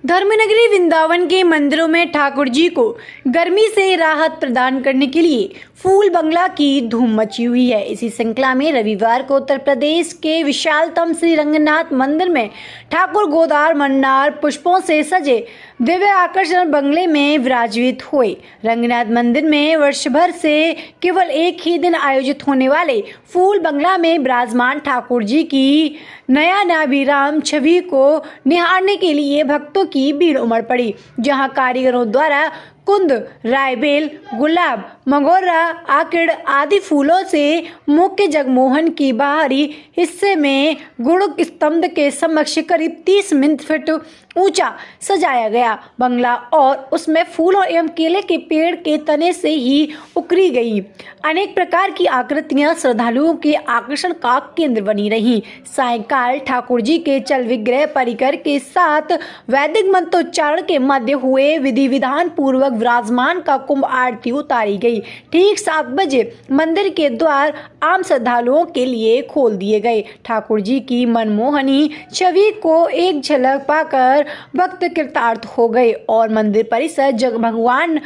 धर्मनगरी वृंदावन के मंदिरों में ठाकुर जी को गर्मी से राहत प्रदान करने के लिए फूल बंगला की धूम मची हुई है। इसी श्रृंखला में रविवार को उत्तर प्रदेश के विशालतम श्री रंगनाथ मंदिर में ठाकुर गोदार मन्नार पुष्पों से सजे दिव्य आकर्षण बंगले में विराजित हुए। रंगनाथ मंदिर में वर्ष भर से केवल एक ही दिन आयोजित होने वाले फूल बंगला में विराजमान ठाकुर जी की नयनाभिराम छवि को निहारने के लिए भक्तों की भीड़ उमड़ पड़ी, जहां कारीगरों द्वारा कुंद, रायबेल, गुलाब, मंगोरा, आकिड़ आदि फूलों से मुख्य जगमोहन की बाहरी हिस्से में गुड़ स्तंभ के समक्ष करीब 30 फीट ऊंचा सजाया गया बंगला और उसमें फूलों एवं केले के पेड़ के तने से ही उकरी गई अनेक प्रकार की आकृतियां श्रद्धालुओं के आकर्षण का केंद्र बनी रही। सायंकाल ठाकुर जी के चल विग्रह परिकर के साथ वैदिक मंत्रोच्चारण के मध्य हुए विधि विधान पूर्वक विराजमान का कुंभ आरती उतारी गई। ठीक 7 बजे मंदिर के द्वार आम श्रद्धालुओं के लिए खोल दिए गए। ठाकुर जी की मनमोहनी छवि को एक झलक पाकर भक्त कृतार्थ हो गए और मंदिर परिसर जग भगवान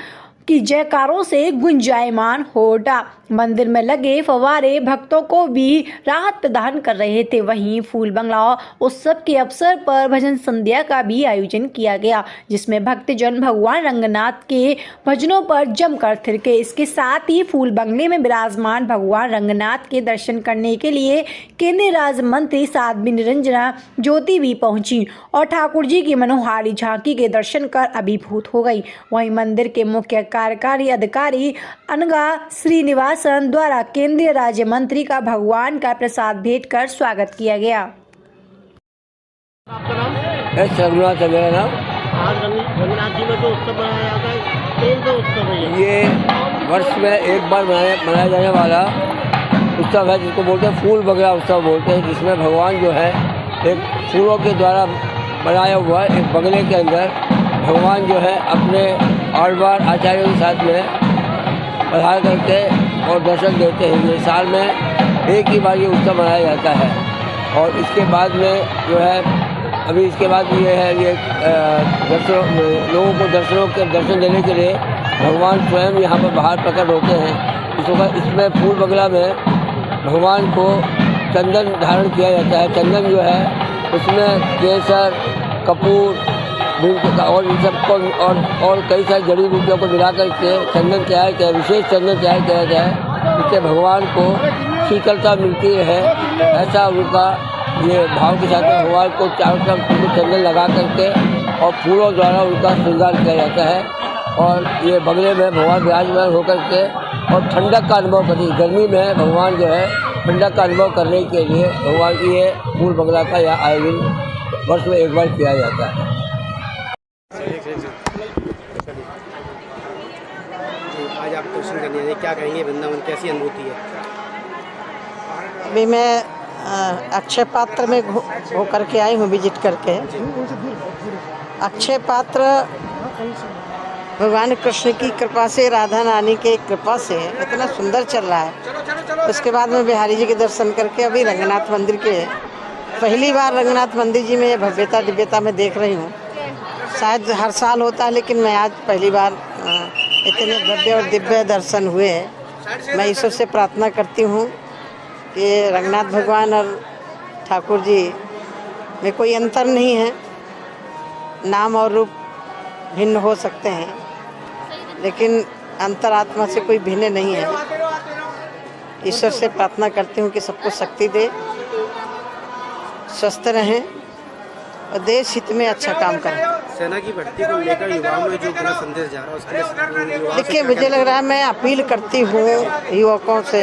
की जयकारों से गुंजायमान हो उठा। मंदिर में लगे फव्वारे भक्तों को भी राहत प्रदान कर रहे थे। वहीं फूल बंगला उत्सव के अवसर पर भजन संध्या का भी आयोजन किया गया, जिसमें भक्तजन भगवान रंगनाथ के भजनों पर जमकर थिरके। इसके साथ ही फूल बंगले में विराजमान भगवान रंगनाथ के दर्शन करने के लिए केंद्रीय राज्य मंत्री साध्वी निरंजना ज्योति भी पहुंची और ठाकुर जी की मनोहारी झांकी के दर्शन कर अभिभूत हो गई। वहीं मंदिर के मुख्य कार्यकारी अधिकारी अनगा श्रीनिवासन द्वारा केंद्रीय राज्य मंत्री का भगवान का प्रसाद भेंट कर स्वागत किया गया। रघुनाथ है मेरा नाम। आज रंगनाथ जी में जो उत्सव मनाया जाता है, कौन सा उत्सव है ये वर्ष में एक बार मनाया जाने वाला उत्सव है, जिसको बोलते हैं फूल बंगला उत्सव बोलते हैं, जिसमें भगवान जो है एक फूलों के द्वारा बनाया हुआ एक बंगले के अंदर भगवान जो है अपने आलवार आचार्यों के साथ में पधार करके और दर्शन देते हैं। ये साल में एक ही बार ये उत्सव मनाया जाता है और इसके बाद में जो है अभी इसके बाद ये है ये लोगों को दर्शन देने के लिए भगवान स्वयं यहाँ पर बाहर प्रकट होते हैं। इसमें फूल बंगला में भगवान को चंदन धारण किया जाता है। चंदन जो है उसमें केसर, कपूर और इन सबको और कई सारी जड़ी बूटियों को मिलाकर के चंदन तैयार किया, विशेष चंदन तैयार किया जाता है, जिससे भगवान को शीतलता मिलती है। ऐसा उनका ये भाव के साथ भगवान को चारों तरफ चंदन लगा करके और फूलों द्वारा उनका श्रृंगार किया जाता है और ये बंगले में भगवान विराजमान होकर के और ठंडक का अनुभव करती है। गर्मी में भगवान जो है ठंडक का अनुभव करने के लिए भगवान की ये फूल बंगला का यह आयोजन वर्ष में एक बार किया जाता है। आज आप दर्शन करने आए, क्या कहेंगे? वृंदावन कैसी अनुभूति है? अभी मैं अक्षय पात्र में होकर के आई हूँ, विजिट करके। अक्षय पात्र भगवान कृष्ण की कृपा से, राधा रानी के कृपा से इतना सुंदर चल रहा है। उसके बाद में बिहारी जी के दर्शन करके अभी रंगनाथ मंदिर के पहली बार रंगनाथ मंदिर जी में भव्यता दिव्यता में देख रही हूँ। शायद हर साल होता है, लेकिन मैं आज पहली बार इतने भव्य और दिव्य दर्शन हुए। मैं ईश्वर से प्रार्थना करती हूँ कि रंगनाथ भगवान और ठाकुर जी में कोई अंतर नहीं है। नाम और रूप भिन्न हो सकते हैं, लेकिन अंतरात्मा से कोई भिन्न नहीं है। ईश्वर से प्रार्थना करती हूँ कि सबको शक्ति दे, स्वस्थ रहें और देश हित में अच्छा काम करें। सेना की भर्ती को लेकर युवाओं में जो बड़ा संदेश जा रहा है, उसके देखिए, मुझे लग रहा है, मैं अपील करती हूँ युवकों से,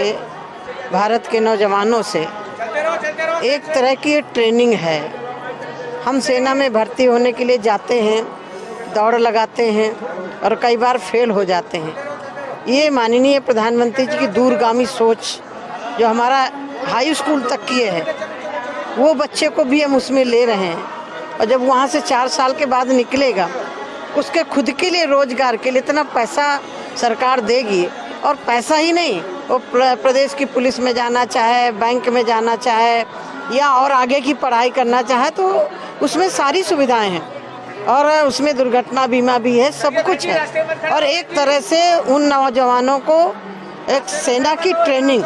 भारत के नौजवानों से, एक तरह की ट्रेनिंग है। हम सेना में भर्ती होने के लिए जाते हैं, दौड़ लगाते हैं और कई बार फेल हो जाते हैं। ये माननीय प्रधानमंत्री जी की दूरगामी सोच जो हमारा हाई स्कूल तक किए है, वो बच्चे को भी हम उसमें ले रहे हैं और जब वहाँ से 4 साल के बाद निकलेगा, उसके खुद के लिए रोजगार के लिए इतना पैसा सरकार देगी। और पैसा ही नहीं, वो प्रदेश की पुलिस में जाना चाहे, बैंक में जाना चाहे या और आगे की पढ़ाई करना चाहे, तो उसमें सारी सुविधाएं हैं। और उसमें दुर्घटना बीमा भी है, सब कुछ है। और एक तरह से उन नौजवानों को एक सेना की ट्रेनिंग,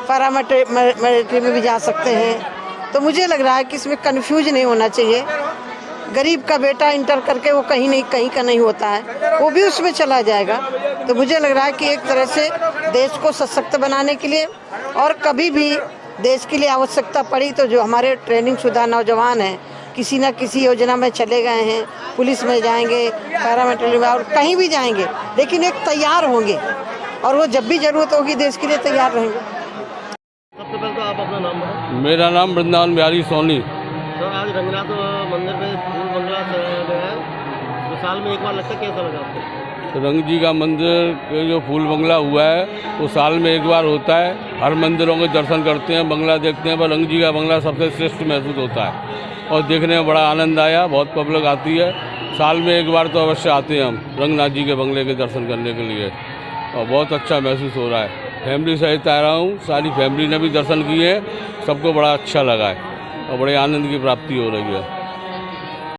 पैरामिलिट्री में भी जा सकते हैं। तो मुझे लग रहा है कि इसमें कंफ्यूज नहीं होना चाहिए। गरीब का बेटा इंटर करके वो कहीं का नहीं होता है, वो भी उसमें चला जाएगा। तो मुझे लग रहा है कि एक तरह से देश को सशक्त बनाने के लिए, और कभी भी देश के लिए आवश्यकता पड़ी तो जो हमारे ट्रेनिंग शुदा नौजवान हैं, किसी न किसी योजना में चले गए हैं, पुलिस में जाएंगे, पैरामिलिट्री में, और कहीं भी जाएंगे, लेकिन एक तैयार होंगे और वो जब भी जरूरत होगी देश के लिए तैयार रहेंगे। सबसे पहले तो आप अपना नाम बताएं। मेरा नाम वृंदावन बिहारी सोनी। सर, आज रंगनाथ मंदिर में फूल बंगला सजाया गया है, तो साल में एक बार लगता है, कैसा लगा आपको? रंग जी का मंदिर के जो फूल बंगला हुआ है वो साल में एक बार होता है। हर मंदिरों के दर्शन करते हैं, बंगला देखते हैं, पर रंग जी का बंगला सबसे श्रेष्ठ महसूस होता है और देखने में बड़ा आनंद आया। बहुत पब्लिक आती है, साल में एक बार तो अवश्य आते हैं हम रंगनाथ जी के बंगले के दर्शन करने के लिए, और बहुत अच्छा महसूस हो रहा है। फैमिली सहित आ रहा हूँ, सारी फैमिली ने भी दर्शन किए हैं, सबको बड़ा अच्छा लगा है और बड़े आनंद की प्राप्ति हो रही है।